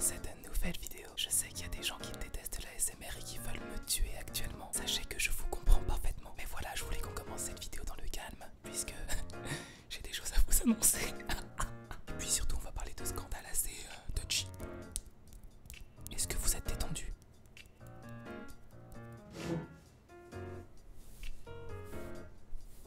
dans cette nouvelle vidéo. Je sais qu'il y a des gens qui détestent la ASMR et qui veulent me tuer actuellement. Sachez que je vous comprends parfaitement. Mais voilà, je voulais qu'on commence cette vidéo dans le calme, puisque j'ai des choses à vous annoncer. Et puis surtout, on va parler de scandales assez touchy. Est-ce que vous êtes détendu?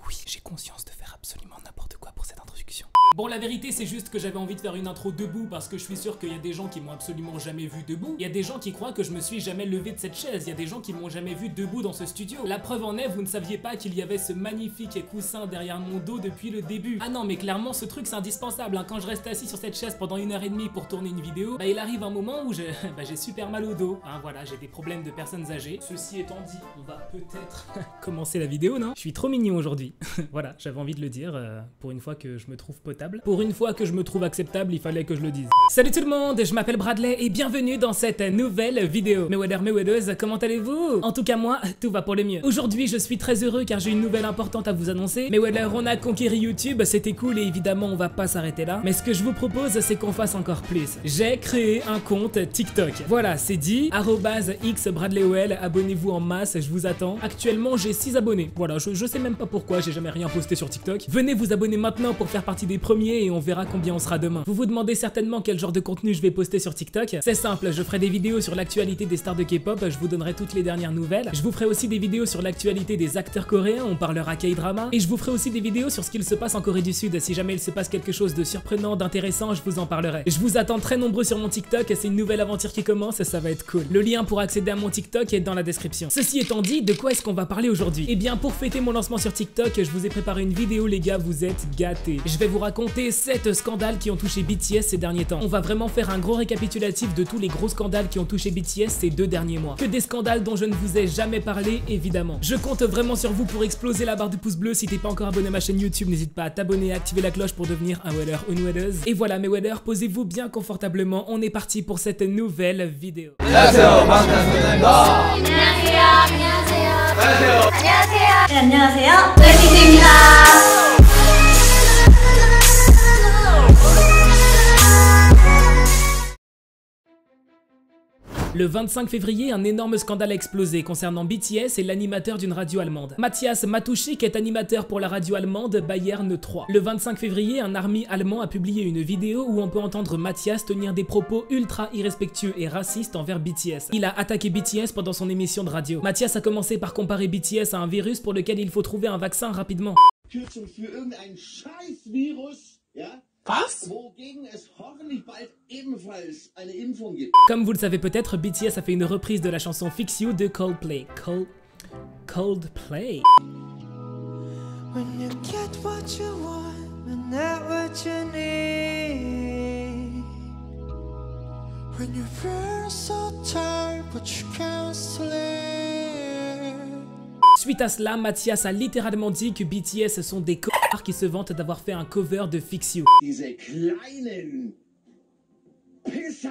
Oui, j'ai conscience de faire absolument n'importe quoi pour cette introduction. Bon, la vérité, c'est juste que j'avais envie de faire une intro debout parce que je suis sûr qu'il y a des gens qui m'ont absolument jamais vu debout. Il y a des gens qui croient que je me suis jamais levé de cette chaise. Il y a des gens qui m'ont jamais vu debout dans ce studio. La preuve en est, vous ne saviez pas qu'il y avait ce magnifique coussin derrière mon dos depuis le début. Ah non, mais clairement, ce truc, c'est indispensable. Hein. Quand je reste assis sur cette chaise pendant 1h30 pour tourner une vidéo, bah il arrive un moment où j'ai super mal au dos. Hein, voilà, j'ai des problèmes de personnes âgées. Ceci étant dit, on va peut-être commencer la vidéo, non? Je suis trop mignon aujourd'hui. Voilà, j'avais envie de le dire, pour une fois que je me trouve potable. Pour une fois que je me trouve acceptable, il fallait que je le dise. Salut tout le monde, je m'appelle Bradley et bienvenue dans cette nouvelle vidéo. Mes comment allez-vous? En tout cas moi, tout va pour le mieux. Aujourd'hui, je suis très heureux car j'ai une nouvelle importante à vous annoncer. On a conquéri YouTube, c'était cool et évidemment on va pas s'arrêter là. Mais ce que je vous propose, c'est qu'on fasse encore plus. J'ai créé un compte TikTok. Voilà, c'est dit, @xBradleyOL, abonnez-vous en masse, je vous attends. Actuellement, j'ai 6 abonnés. Voilà, je sais même pas pourquoi, j'ai jamais rien posté sur TikTok. Venez vous abonner maintenant pour faire partie des premiers et on verra combien on sera demain. Vous vous demandez certainement quel genre de contenu je vais poster sur TikTok. C'est simple, je ferai des vidéos sur l'actualité des stars de K-pop, je vous donnerai toutes les dernières nouvelles. Je vous ferai aussi des vidéos sur l'actualité des acteurs coréens, on parlera K-drama. Et je vous ferai aussi des vidéos sur ce qu'il se passe en Corée du Sud. Si jamais il se passe quelque chose de surprenant, d'intéressant, je vous en parlerai. Je vous attends très nombreux sur mon TikTok, c'est une nouvelle aventure qui commence et ça va être cool. Le lien pour accéder à mon TikTok est dans la description. Ceci étant dit, de quoi est-ce qu'on va parler aujourd'hui? Eh bien, pour fêter mon lancement sur TikTok, je vous ai préparé une vidéo les gars, vous êtes gâtés. Je vais vous raconter 7 scandales qui ont touché BTS ces derniers temps. On va vraiment faire un gros récapitulatif de tous les gros scandales qui ont touché BTS ces 2 derniers mois. Que des scandales dont je ne vous ai jamais parlé, évidemment. Je compte vraiment sur vous pour exploser la barre de pouce bleu. Si t'es pas encore abonné à ma chaîne YouTube, n'hésite pas à t'abonner et activer la cloche pour devenir un weller ou une welleuse. Et voilà mes wellers, posez-vous bien confortablement. On est parti pour cette nouvelle vidéo. Le 25 février, un énorme scandale a explosé concernant BTS et l'animateur d'une radio allemande. Matthias Matuschik est animateur pour la radio allemande Bayern 3. Le 25 février, un army allemand a publié une vidéo où on peut entendre Matthias tenir des propos ultra irrespectueux et racistes envers BTS. Il a attaqué BTS pendant son émission de radio. Matthias a commencé par comparer BTS à un virus pour lequel il faut trouver un vaccin rapidement. Was? Comme vous le savez peut-être, BTS a fait une reprise de la chanson Fix You de Coldplay. Coldplay. When you get what you want and not what you need. When you feel so tired but you can't sleep. Suite à cela, Matthias a littéralement dit que BTS sont des connards qui se vantent d'avoir fait un cover de Fix You. Diese kleinen Pisser.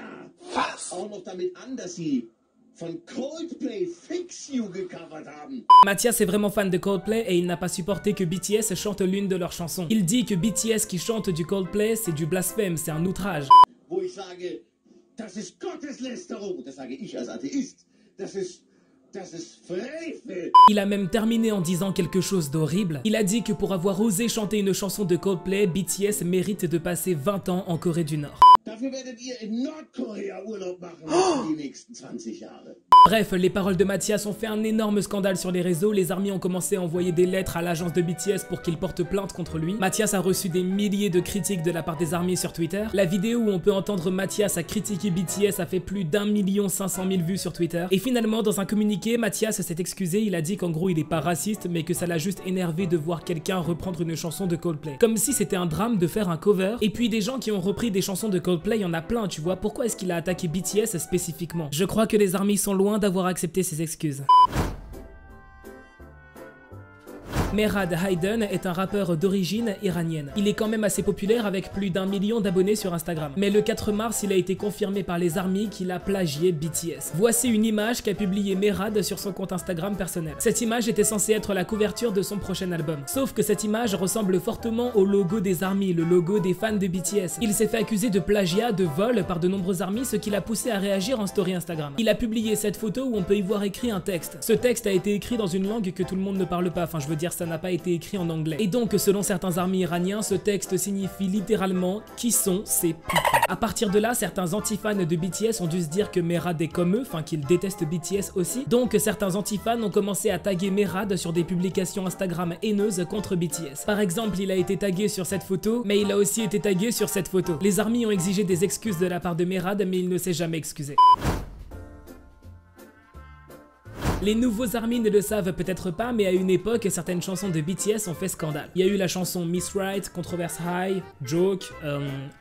Was? Auch noch damit an, dass sie von Coldplay Fix You gecovert haben. Matthias est vraiment fan de Coldplay et il n'a pas supporté que BTS chante l'une de leurs chansons. Il dit que BTS qui chante du Coldplay, c'est du blasphème, c'est un outrage. Wo ich sage, das ist Gotteslästerung. Das sage ich als Atheist. Das ist Frevel. Il a même terminé en disant quelque chose d'horrible. Il a dit que pour avoir osé chanter une chanson de Coldplay, BTS mérite de passer 20 ans en Corée du Nord. Dafür werdet ihr in Nordkorea Urlaub machen die nächsten 20 Jahre. Bref, les paroles de Matthias ont fait un énorme scandale sur les réseaux. Les armies ont commencé à envoyer des lettres à l'agence de BTS pour qu'il porte plainte contre lui. Matthias a reçu des milliers de critiques de la part des armies sur Twitter. La vidéo où on peut entendre Matthias à critiquer BTS a fait plus d'1 500 000 vues sur Twitter. Et finalement, dans un communiqué, Matthias s'est excusé. Il a dit qu'en gros, il est pas raciste, mais que ça l'a juste énervé de voir quelqu'un reprendre une chanson de Coldplay. Comme si c'était un drame de faire un cover. Et puis des gens qui ont repris des chansons de Coldplay, il y en a plein, tu vois. Pourquoi est-ce qu'il a attaqué BTS spécifiquement? Je crois que les armies sont loin d'avoir accepté ses excuses. Merad Haydn est un rappeur d'origine iranienne. Il est quand même assez populaire avec plus d'1 million d'abonnés sur Instagram. Mais le 4 mars, il a été confirmé par les armées qu'il a plagié BTS. Voici une image qu'a publiée Merad sur son compte Instagram personnel. Cette image était censée être la couverture de son prochain album. Sauf que cette image ressemble fortement au logo des armées, le logo des fans de BTS. Il s'est fait accuser de plagiat, de vol par de nombreuses armées, ce qui l'a poussé à réagir en story Instagram. Il a publié cette photo où on peut y voir écrit un texte. Ce texte a été écrit dans une langue que tout le monde ne parle pas, enfin je veux dire ça n'a pas été écrit en anglais. Et donc selon certains armées iraniens, ce texte signifie littéralement « Qui sont ces putains ?» À partir de là, certains anti-fans de BTS ont dû se dire que Merad est comme eux, enfin qu'ils détestent BTS aussi. Donc certains anti-fans ont commencé à taguer Merad sur des publications Instagram haineuses contre BTS. Par exemple, il a été tagué sur cette photo, mais il a aussi été tagué sur cette photo. Les armées ont exigé des excuses de la part de Merad, mais il ne s'est jamais excusé. Les nouveaux armées ne le savent peut-être pas, mais à une époque, certaines chansons de BTS ont fait scandale. Il y a eu la chanson Miss Right, Controverse High, Joke,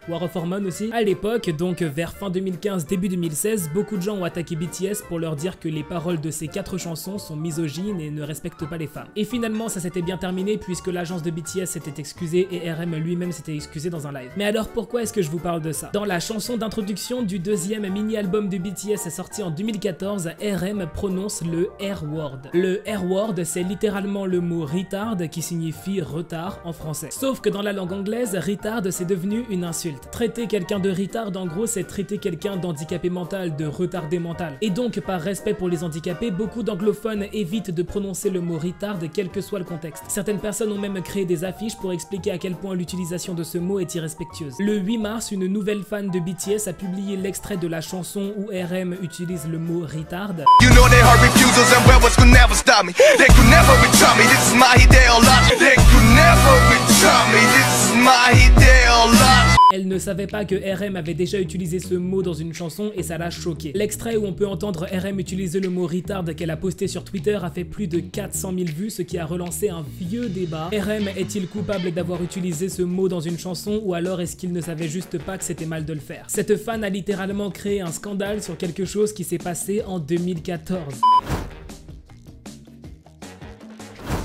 War of Hormone aussi. À l'époque, donc vers fin 2015, début 2016, beaucoup de gens ont attaqué BTS pour leur dire que les paroles de ces 4 chansons sont misogynes et ne respectent pas les femmes. Et finalement, ça s'était bien terminé puisque l'agence de BTS s'était excusée et RM lui-même s'était excusé dans un live. Mais alors pourquoi est-ce que je vous parle de ça? Dans la chanson d'introduction du deuxième mini-album de BTS sorti en 2014, RM prononce le R-word. Le R-word, c'est littéralement le mot retard qui signifie retard en français. Sauf que dans la langue anglaise, retard c'est devenu une insulte. Traiter quelqu'un de retard, en gros, c'est traiter quelqu'un d'handicapé mental, de retardé mental. Et donc, par respect pour les handicapés, beaucoup d'anglophones évitent de prononcer le mot retard, quel que soit le contexte. Certaines personnes ont même créé des affiches pour expliquer à quel point l'utilisation de ce mot est irrespectueuse. Le 8 mars, une nouvelle fan de BTS a publié l'extrait de la chanson où RM utilise le mot retard. And rebels could never stop me. They could never return me. This is my ideology. They could never return me. This is my ideology. Elle ne savait pas que RM avait déjà utilisé ce mot dans une chanson et ça l'a choquée. L'extrait où on peut entendre RM utiliser le mot retard qu'elle a posté sur Twitter a fait plus de 400 000 vues, ce qui a relancé un vieux débat. RM est-il coupable d'avoir utilisé ce mot dans une chanson ou alors est-ce qu'il ne savait juste pas que c'était mal de le faire? Cette fan a littéralement créé un scandale sur quelque chose qui s'est passé en 2014.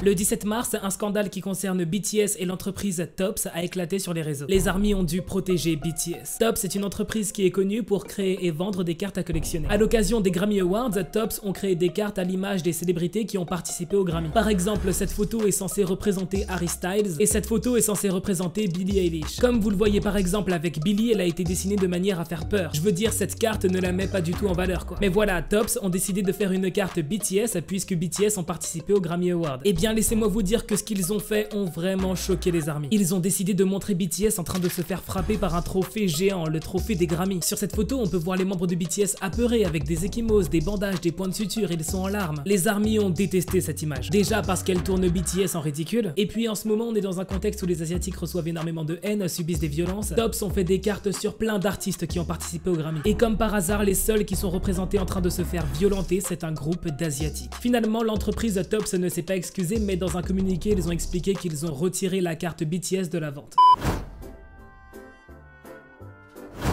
Le 17 mars, un scandale qui concerne BTS et l'entreprise Tops a éclaté sur les réseaux. Les armées ont dû protéger BTS. Tops est une entreprise qui est connue pour créer et vendre des cartes à collectionner. À l'occasion des Grammy Awards, Tops ont créé des cartes à l'image des célébrités qui ont participé aux Grammy. Par exemple, cette photo est censée représenter Harry Styles et cette photo est censée représenter Billie Eilish. Comme vous le voyez par exemple avec Billie, elle a été dessinée de manière à faire peur. Je veux dire, cette carte ne la met pas du tout en valeur quoi. Mais voilà, Tops ont décidé de faire une carte BTS puisque BTS ont participé aux Grammy Awards. Et bien laissez-moi vous dire que ce qu'ils ont fait ont vraiment choqué les armées. Ils ont décidé de montrer BTS en train de se faire frapper par un trophée géant, le trophée des Grammy. Sur cette photo, on peut voir les membres de BTS apeurés avec des ecchymoses, des bandages, des points de suture, ils sont en larmes. Les armées ont détesté cette image. Déjà parce qu'elle tourne BTS en ridicule, et puis en ce moment on est dans un contexte où les Asiatiques reçoivent énormément de haine, subissent des violences. Tops ont fait des cartes sur plein d'artistes qui ont participé au Grammy. Et comme par hasard, les seuls qui sont représentés en train de se faire violenter, c'est un groupe d'Asiatiques. Finalement, l'entreprise Tops ne s'est pas excusée, mais dans un communiqué, ils ont expliqué qu'ils ont retiré la carte BTS de la vente.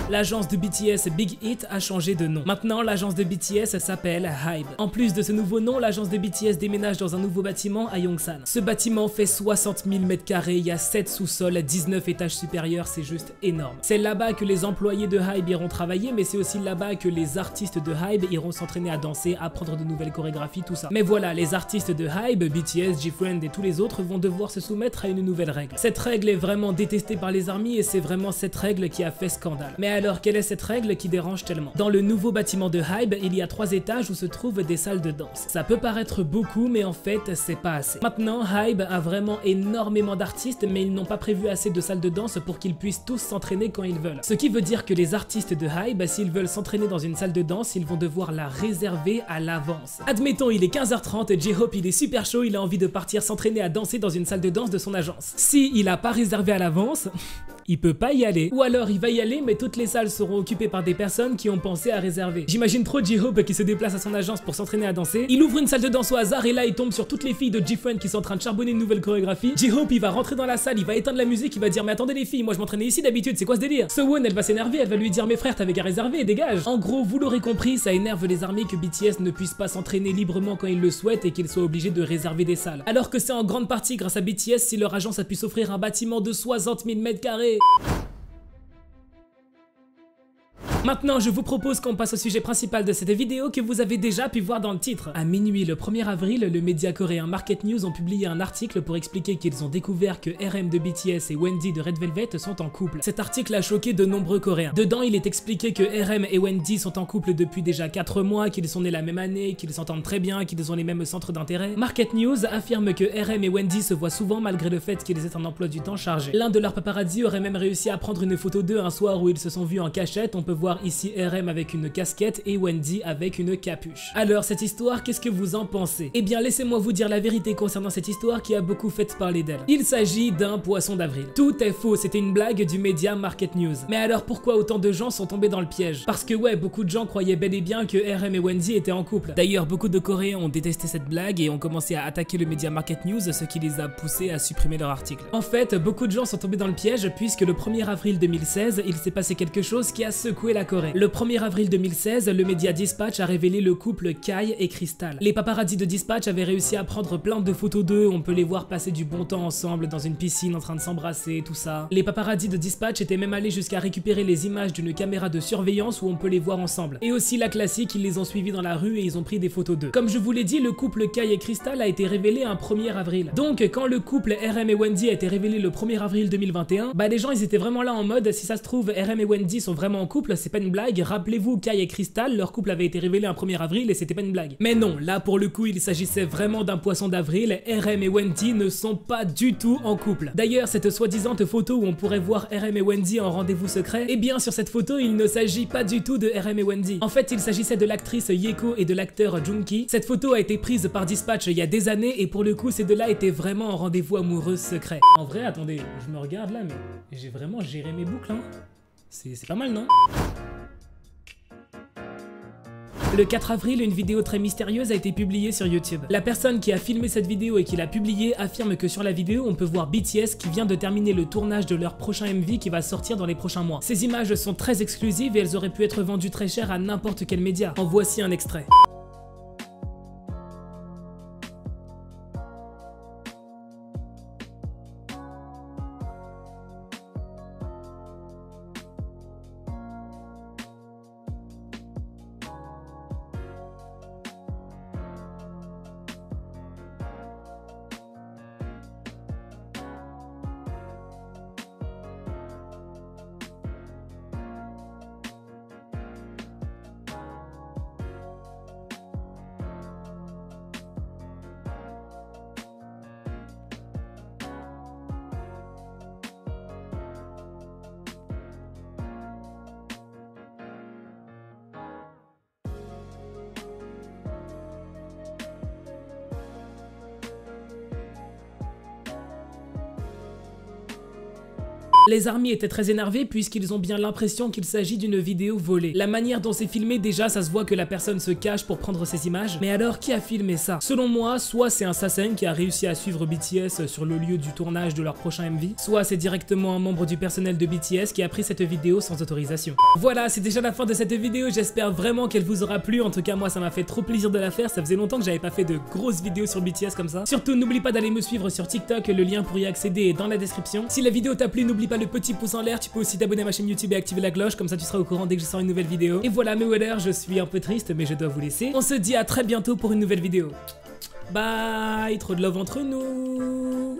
L'agence de BTS Big Hit a changé de nom. Maintenant, l'agence de BTS s'appelle HYBE. En plus de ce nouveau nom, l'agence de BTS déménage dans un nouveau bâtiment à Yongsan. Ce bâtiment fait 60 000 m², il y a 7 sous-sols, 19 étages supérieurs, c'est juste énorme. C'est là-bas que les employés de HYBE iront travailler, mais c'est aussi là-bas que les artistes de HYBE iront s'entraîner à danser, apprendre de nouvelles chorégraphies, tout ça. Mais voilà, les artistes de HYBE, BTS, G-Friend et tous les autres vont devoir se soumettre à une nouvelle règle. Cette règle est vraiment détestée par les armées et c'est vraiment cette règle qui a fait scandale. Mais alors, quelle est cette règle qui dérange tellement? Dans le nouveau bâtiment de HYBE, il y a 3 étages où se trouvent des salles de danse. Ça peut paraître beaucoup, mais en fait, c'est pas assez. Maintenant, HYBE a vraiment énormément d'artistes, mais ils n'ont pas prévu assez de salles de danse pour qu'ils puissent tous s'entraîner quand ils veulent. Ce qui veut dire que les artistes de HYBE, s'ils veulent s'entraîner dans une salle de danse, ils vont devoir la réserver à l'avance. Admettons, il est 15h30, J-Hope il est super chaud, il a envie de partir s'entraîner à danser dans une salle de danse de son agence. Si il a pas réservé à l'avance, il peut pas y aller. Ou alors il va y aller mais toutes les salles seront occupées par des personnes qui ont pensé à réserver. J'imagine trop J-Hope qui se déplace à son agence pour s'entraîner à danser. Il ouvre une salle de danse au hasard et là il tombe sur toutes les filles de G-Friend qui sont en train de charbonner une nouvelle chorégraphie. J-Hope il va rentrer dans la salle, il va éteindre la musique, il va dire mais attendez les filles, moi je m'entraînais ici d'habitude, c'est quoi ce délire? Sewon elle va s'énerver, elle va lui dire mais frère t'avais qu'à réserver, dégage. En gros vous l'aurez compris, ça énerve les armées que BTS ne puisse pas s'entraîner librement quand ils le souhaitent et qu'ils soient obligés de réserver des salles. Alors que c'est en grande partie grâce à BTS si leur agence a pu s'offrir un bâtiment de 60 000 mètres carrés. Maintenant, je vous propose qu'on passe au sujet principal de cette vidéo que vous avez déjà pu voir dans le titre. À minuit le 1er avril, le média coréen Market News ont publié un article pour expliquer qu'ils ont découvert que RM de BTS et Wendy de Red Velvet sont en couple. Cet article a choqué de nombreux Coréens. Dedans, il est expliqué que RM et Wendy sont en couple depuis déjà 4 mois, qu'ils sont nés la même année, qu'ils s'entendent très bien, qu'ils ont les mêmes centres d'intérêt. Market News affirme que RM et Wendy se voient souvent malgré le fait qu'ils aient un emploi du temps chargé. L'un de leurs paparazzi aurait même réussi à prendre une photo d'eux un soir où ils se sont vus en cachette. On peut voir ici RM avec une casquette et Wendy avec une capuche. Alors cette histoire, qu'est-ce que vous en pensez? Eh bien laissez-moi vous dire la vérité concernant cette histoire qui a beaucoup fait parler d'elle. Il s'agit d'un poisson d'avril. Tout est faux, c'était une blague du média Market News. Mais alors pourquoi autant de gens sont tombés dans le piège? Parce que ouais, beaucoup de gens croyaient bel et bien que RM et Wendy étaient en couple. D'ailleurs beaucoup de Coréens ont détesté cette blague et ont commencé à attaquer le média Market News, ce qui les a poussés à supprimer leur article. En fait, beaucoup de gens sont tombés dans le piège puisque le 1er avril 2016, il s'est passé quelque chose qui a secoué la Corée. Le 1er avril 2016, le média Dispatch a révélé le couple Kai et Crystal. Les paparazzis de Dispatch avaient réussi à prendre plein de photos d'eux, on peut les voir passer du bon temps ensemble dans une piscine en train de s'embrasser, tout ça. Les paparazzis de Dispatch étaient même allés jusqu'à récupérer les images d'une caméra de surveillance où on peut les voir ensemble. Et aussi la classique, ils les ont suivis dans la rue et ils ont pris des photos d'eux. Comme je vous l'ai dit, le couple Kai et Crystal a été révélé un 1er avril. Donc quand le couple RM et Wendy a été révélé le 1er avril 2021, bah les gens ils étaient vraiment là en mode si ça se trouve RM et Wendy sont vraiment en couple, c'est pas une blague, rappelez-vous Kai et Crystal, leur couple avait été révélé un 1er avril et c'était pas une blague. Mais non, là pour le coup il s'agissait vraiment d'un poisson d'avril, RM et Wendy ne sont pas du tout en couple. D'ailleurs cette soi-disante photo où on pourrait voir RM et Wendy en rendez-vous secret, eh bien sur cette photo il ne s'agit pas du tout de RM et Wendy. En fait il s'agissait de l'actrice Yeko et de l'acteur Junki. Cette photo a été prise par Dispatch il y a des années et pour le coup ces deux-là étaient vraiment en rendez-vous amoureux secret. En vrai attendez, je me regarde là mais j'ai vraiment géré mes boucles hein. C'est pas mal non? Le 4 avril, une vidéo très mystérieuse a été publiée sur YouTube. La personne qui a filmé cette vidéo et qui l'a publiée affirme que sur la vidéo, on peut voir BTS qui vient de terminer le tournage de leur prochain MV qui va sortir dans les prochains mois. Ces images sont très exclusives et elles auraient pu être vendues très cher à n'importe quel média. En voici un extrait. Les armées étaient très énervés puisqu'ils ont bien l'impression qu'il s'agit d'une vidéo volée. La manière dont c'est filmé, déjà ça se voit que la personne se cache pour prendre ces images. Mais alors qui a filmé ça? Selon moi, soit c'est un Sasen qui a réussi à suivre BTS sur le lieu du tournage de leur prochain MV, soit c'est directement un membre du personnel de BTS qui a pris cette vidéo sans autorisation. Voilà, c'est déjà la fin de cette vidéo, j'espère vraiment qu'elle vous aura plu. En tout cas moi ça m'a fait trop plaisir de la faire, ça faisait longtemps que j'avais pas fait de grosses vidéos sur BTS comme ça. Surtout n'oublie pas d'aller me suivre sur TikTok, le lien pour y accéder est dans la description. Si la vidéo t'a plu, n'oublie pas le petit pouce en l'air, tu peux aussi t'abonner à ma chaîne YouTube et activer la cloche, comme ça tu seras au courant dès que je sors une nouvelle vidéo. Et voilà mes wedders, je suis un peu triste mais je dois vous laisser. On se dit à très bientôt pour une nouvelle vidéo. Bye, trop de love entre nous.